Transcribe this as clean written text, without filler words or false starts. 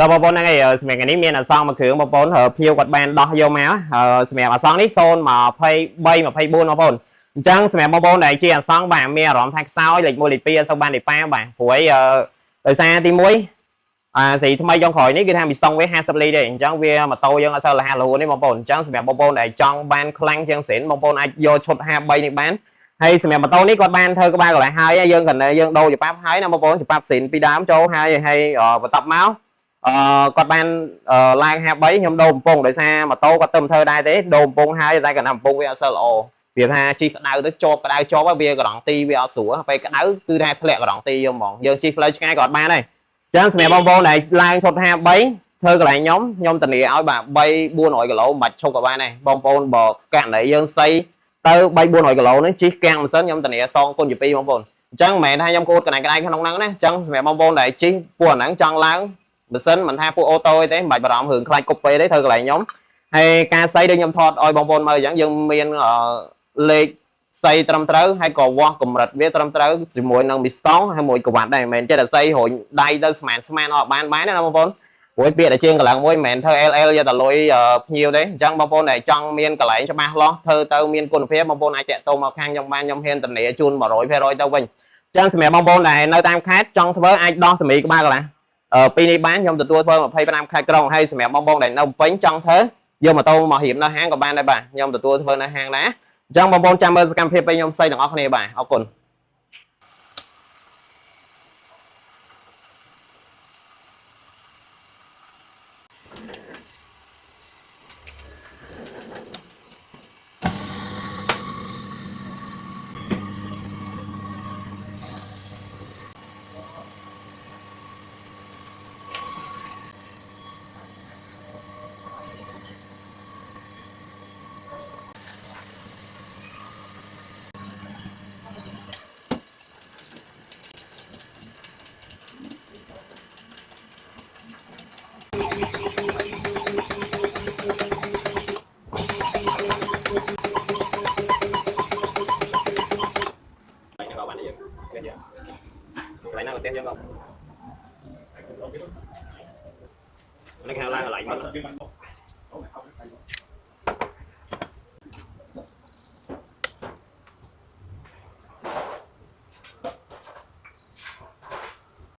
តើបងប្អូនហ្នឹងឯងសម្រាប់ថ្ងៃនេះមានអសងមួយគ្រឿងបងប្អូនភ្ញៀវគាត់បានដោះយកមកសម្រាប់អសងនេះ023 24បងប្អូនអញ្ចឹងសម្រាប់បងប្អូនដែលជាអសងបាទមានអារម្មណ៍ថាខ្សោយលេខ1លេខ2អត់សូវបានលេខប៉ាបាទព្រោះដោយសារទី1សេរីថ្មីចុងក្រោយនេះគឺថាមីស្តង់វា50លីទេអញ្ចឹងវាម៉ូតូយើងអត់សូវរហ័សរហួនទេបងប្អូនអញ្ចឹងសម្រាប់បងប្អូនដែលចង់បានខ្លាំងជាងសេនបងប្អូនអាចយកឈុត53នេះបានហើយសម្រាប់ម៉ូតូនេះគាត់បានធ្វើក្បាលកន្លែងហើយយើងគ្រាន់តែយើងដូរច្បាប់ហើយណាបងប្អូនច្បាប់សេនពីដើមចូលហើយបន្ទាប់មកគាត់បានឡើង53ខ្ញុំដូរបំពង់ដោយសារម៉ូតូគាត់ទៅធ្វើដែរទេដូរបំពង់ហើយតែកណ្ដាលបំពង់វាអត់សូវល្អវាថាជិះក្តៅទៅជាប់ក្តៅជាប់វាក្រង់ទីវាអត់ស្រួលពេលក្តៅគឺថាធ្លាក់ក្រង់ទីយកហ្មងយើងជិះផ្លូវឆ្ងាយក៏អត់បានដែរអញ្ចឹងសម្រាប់បងប្អូនដែលឡើងឈុត53ធ្វើកន្លែងខ្ញុំធានាឲ្យបាទ3 400គីឡូមិនបាច់ឈប់ក៏បានដែរបងប្អូនបើករណីយើងសៃទៅ3 400គីឡូនេះជិះកាំងម៉ាស៊ីនខ្ញុំធានាសងគុណជា2បងប្អូនអញ្ចឹងមិនមែនថាខ្ញុំកូតកន្លែងក្នុងហ្នឹងណាអញ្ចឹងសម្រាប់បងប្អូនដែលជិះពួកអាហ្នឹងចង់ឡើងម៉ាស៊ីនមិនថាពួកអូតូទេមិនបាច់បារម្ភរឿងខ្លាចគប់ពេទេធ្វើកន្លែងខ្ញុំហើយការសៃដូចខ្ញុំថតឲ្យបងប្អូនមើលអញ្ចឹងយើងមានលេខសៃត្រឹមត្រូវហើយក៏វាស់កម្រិតវាត្រឹមត្រូវជាមួយនឹងមីស្តង់ហើយមួយកវ៉ាត់ដែរមិនមែនចេះតែសៃរុញដៃទៅស្មានអត់បានណាបងប្អូនព្រោះពាក្យតែជាងកន្លងមួយមិនមែនធ្វើ LL យកតែលុយភ្ញៀវទេអញ្ចឹងបងប្អូនដែលចង់មានកន្លែងច្បាស់លាស់ធ្វើទៅមានគុណភាពបងប្អូនអាចតាក់ទងមកខាងខ្ញុំបានខ្ញុំហ៊ានធានាជូន100%ទៅវិញអញ្ចឹងសម្រាប់បងប្អូនដែលនៅតាមខេត្តចង់ធ្វើអាចដោះសេមីក្បាលកន្លះពីនេះបានខ្ញុំទទួលធ្វើ25ខេត្តក្រុងហើយសម្រាប់បងប្អូនដែលនៅពេញចង់ធ្វើយកម៉ូតូមករៀបនៅហាងក៏បានដែរបាទខ្ញុំទទួលធ្វើនៅហាងណាអញ្ចឹងបងប្អូនចាំមើលសកម្មភាពពេលខ្ញុំសៃទាំងអស់គ្នាបាទអរគុណlại nào tem cho không nó cao lan là lạnh mất